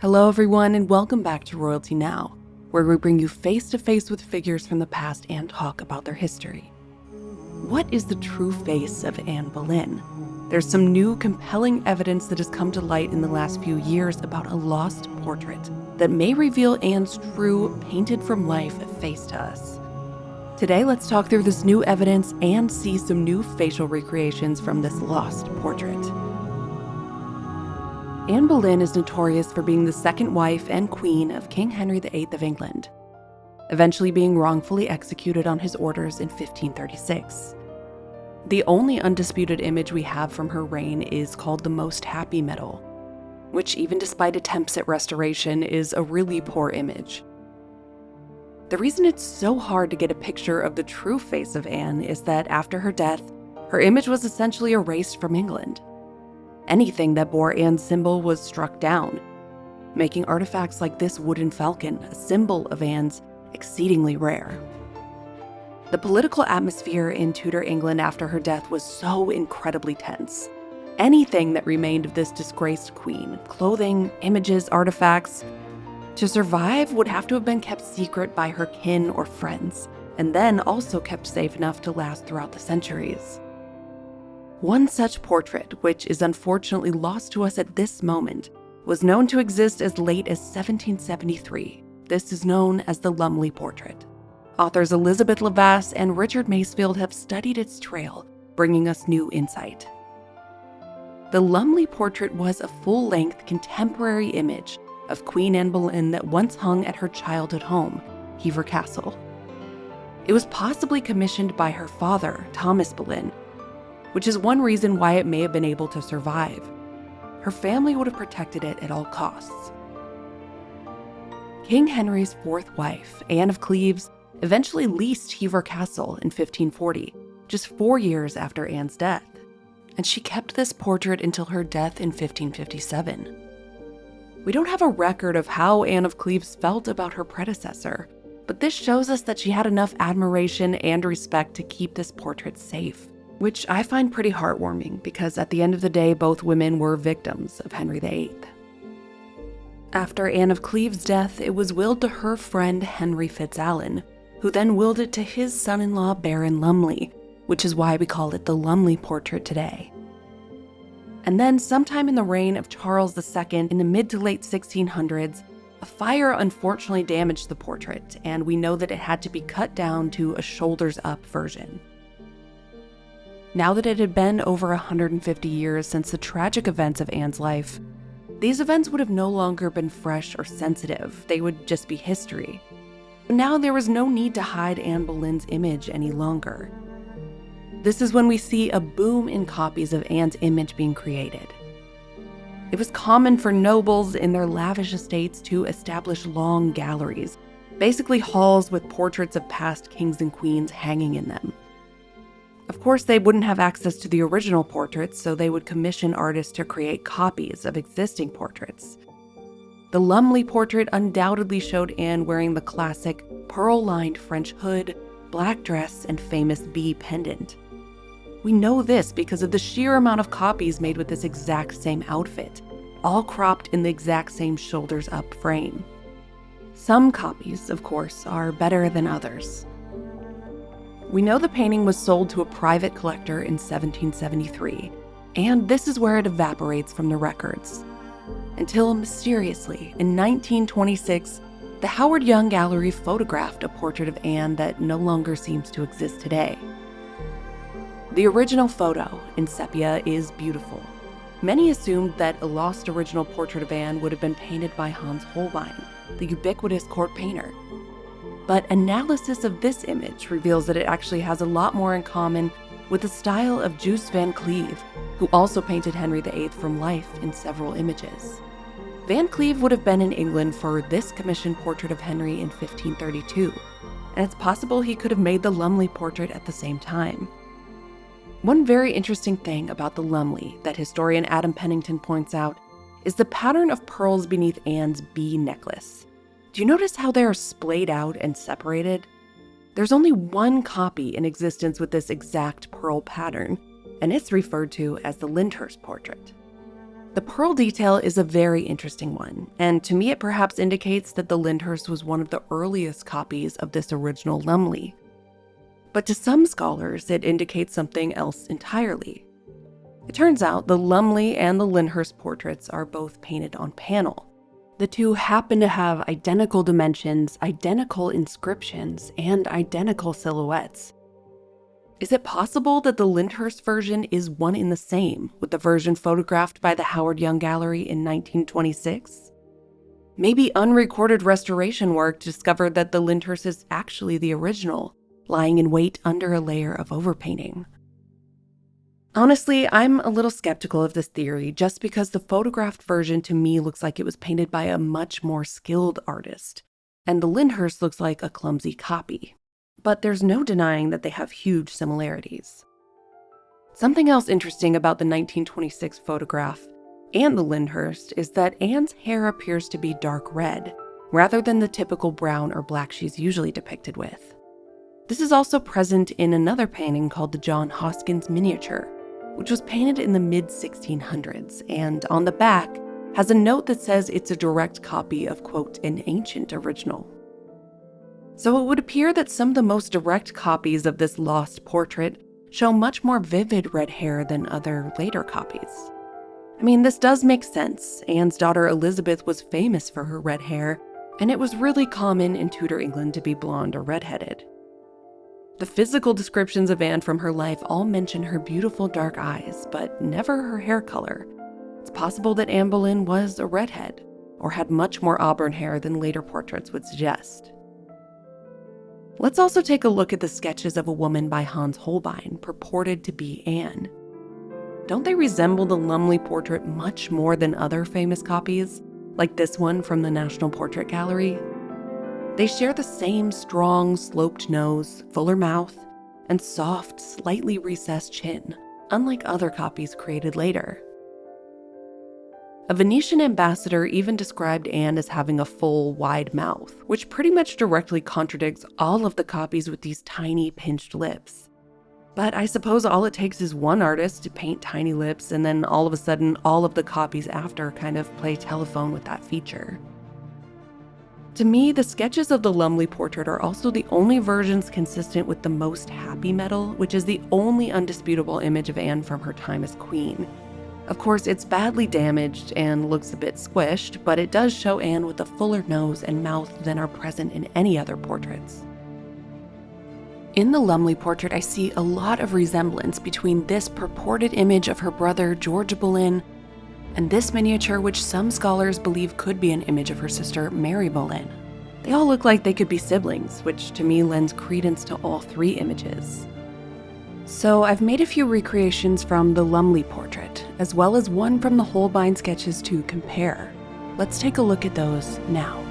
Hello everyone, and welcome back to Royalty Now, where we bring you face to face with figures from the past and talk about their history. What is the true face of Anne Boleyn? There's some new, compelling evidence that has come to light in the last few years about a lost portrait that may reveal Anne's true, painted-from-life face to us. Today, let's talk through this new evidence and see some new facial recreations from this lost portrait. Anne Boleyn is notorious for being the second wife and queen of King Henry VIII of England, eventually being wrongfully executed on his orders in 1536. The only undisputed image we have from her reign is called the Most Happy Medal, which, even despite attempts at restoration, is a really poor image. The reason it's so hard to get a picture of the true face of Anne is that after her death, her image was essentially erased from England. Anything that bore Anne's symbol was struck down, making artifacts like this wooden falcon, a symbol of Anne's, exceedingly rare. The political atmosphere in Tudor England after her death was so incredibly tense. Anything that remained of this disgraced queen, clothing, images, artifacts, to survive would have to have been kept secret by her kin or friends, and then also kept safe enough to last throughout the centuries. One such portrait, which is unfortunately lost to us at this moment, was known to exist as late as 1773. This is known as the Lumley Portrait. Authors Elizabeth Lavasse and Richard Masefield have studied its trail, bringing us new insight. The Lumley Portrait was a full-length contemporary image of Queen Anne Boleyn that once hung at her childhood home, Hever Castle. It was possibly commissioned by her father, Thomas Boleyn, which is one reason why it may have been able to survive. Her family would have protected it at all costs. King Henry's fourth wife, Anne of Cleves, eventually leased Hever Castle in 1540, just 4 years after Anne's death, and she kept this portrait until her death in 1557. We don't have a record of how Anne of Cleves felt about her predecessor, but this shows us that she had enough admiration and respect to keep this portrait safe, which I find pretty heartwarming because at the end of the day, both women were victims of Henry VIII. After Anne of Cleves' death, it was willed to her friend Henry Fitzalan, who then willed it to his son-in-law Baron Lumley, which is why we call it the Lumley Portrait today. And then sometime in the reign of Charles II in the mid to late 1600s, a fire unfortunately damaged the portrait, and we know that it had to be cut down to a shoulders-up version. Now that it had been over 150 years since the tragic events of Anne's life, these events would have no longer been fresh or sensitive, they would just be history. But now there was no need to hide Anne Boleyn's image any longer. This is when we see a boom in copies of Anne's image being created. It was common for nobles in their lavish estates to establish long galleries, basically halls with portraits of past kings and queens hanging in them. Of course, they wouldn't have access to the original portraits, so they would commission artists to create copies of existing portraits. The Lumley Portrait undoubtedly showed Anne wearing the classic pearl-lined French hood, black dress, and famous bee pendant. We know this because of the sheer amount of copies made with this exact same outfit, all cropped in the exact same shoulders-up frame. Some copies, of course, are better than others. We know the painting was sold to a private collector in 1773, and this is where it evaporates from the records. Until, mysteriously, in 1926, the Howard Young Gallery photographed a portrait of Anne that no longer seems to exist today. The original photo, in sepia, is beautiful. Many assumed that a lost original portrait of Anne would have been painted by Hans Holbein, the ubiquitous court painter. But analysis of this image reveals that it actually has a lot more in common with the style of Joos van Cleve, who also painted Henry VIII from life in several images. Van Cleve would have been in England for this commissioned portrait of Henry in 1532, and it's possible he could have made the Lumley portrait at the same time. One very interesting thing about the Lumley that historian Adam Pennington points out is the pattern of pearls beneath Anne's bee necklace. Do you notice how they are splayed out and separated? There's only one copy in existence with this exact pearl pattern, and it's referred to as the Lyndhurst portrait. The pearl detail is a very interesting one, and to me it perhaps indicates that the Lyndhurst was one of the earliest copies of this original Lumley. But to some scholars, it indicates something else entirely. It turns out the Lumley and the Lyndhurst portraits are both painted on panel. The two happen to have identical dimensions, identical inscriptions, and identical silhouettes. Is it possible that the Lyndhurst version is one in the same with the version photographed by the Howard Young Gallery in 1926? Maybe unrecorded restoration work discovered that the Lyndhurst is actually the original, lying in wait under a layer of overpainting. Honestly, I'm a little skeptical of this theory just because the photographed version to me looks like it was painted by a much more skilled artist, and the Lyndhurst looks like a clumsy copy. But there's no denying that they have huge similarities. Something else interesting about the 1926 photograph and the Lyndhurst is that Anne's hair appears to be dark red, rather than the typical brown or black she's usually depicted with. This is also present in another painting called the John Hoskins miniature, which was painted in the mid-1600s, and on the back has a note that says it's a direct copy of, quote, an ancient original. So it would appear that some of the most direct copies of this lost portrait show much more vivid red hair than other later copies. I mean, this does make sense. Anne's daughter Elizabeth was famous for her red hair, and it was really common in Tudor England to be blonde or redheaded. The physical descriptions of Anne from her life all mention her beautiful dark eyes, but never her hair color. It's possible that Anne Boleyn was a redhead, or had much more auburn hair than later portraits would suggest. Let's also take a look at the sketches of a woman by Hans Holbein, purported to be Anne. Don't they resemble the Lumley portrait much more than other famous copies, like this one from the National Portrait Gallery? They share the same strong, sloped nose, fuller mouth, and soft, slightly recessed chin, unlike other copies created later. A Venetian ambassador even described Anne as having a full, wide mouth, which pretty much directly contradicts all of the copies with these tiny, pinched lips. But I suppose all it takes is one artist to paint tiny lips, and then all of a sudden, all of the copies after kind of play telephone with that feature. To me, the sketches of the Lumley portrait are also the only versions consistent with the Most Happy medal, which is the only undisputable image of Anne from her time as queen. Of course, it's badly damaged and looks a bit squished, but it does show Anne with a fuller nose and mouth than are present in any other portraits. In the Lumley portrait, I see a lot of resemblance between this purported image of her brother George Boleyn and this miniature, which some scholars believe could be an image of her sister Mary Boleyn. They all look like they could be siblings, which to me lends credence to all three images. So I've made a few recreations from the Lumley portrait, as well as one from the Holbein sketches to compare. Let's take a look at those now.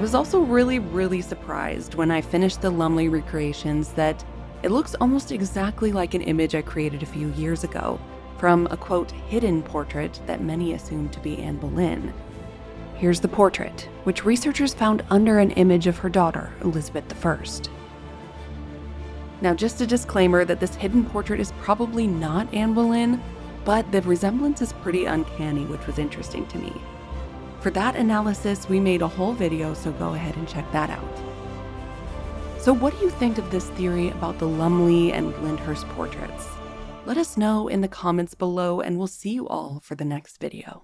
was also really surprised when I finished the Lumley recreations that it looks almost exactly like an image I created a few years ago from a quote hidden portrait that many assumed to be Anne Boleyn. Here's the portrait, which researchers found under an image of her daughter, Elizabeth I. Now, just a disclaimer that this hidden portrait is probably not Anne Boleyn, but the resemblance is pretty uncanny, which was interesting to me. For that analysis, we made a whole video, so go ahead and check that out. So what do you think of this theory about the Lumley and Lyndhurst portraits? Let us know in the comments below, and we'll see you all for the next video.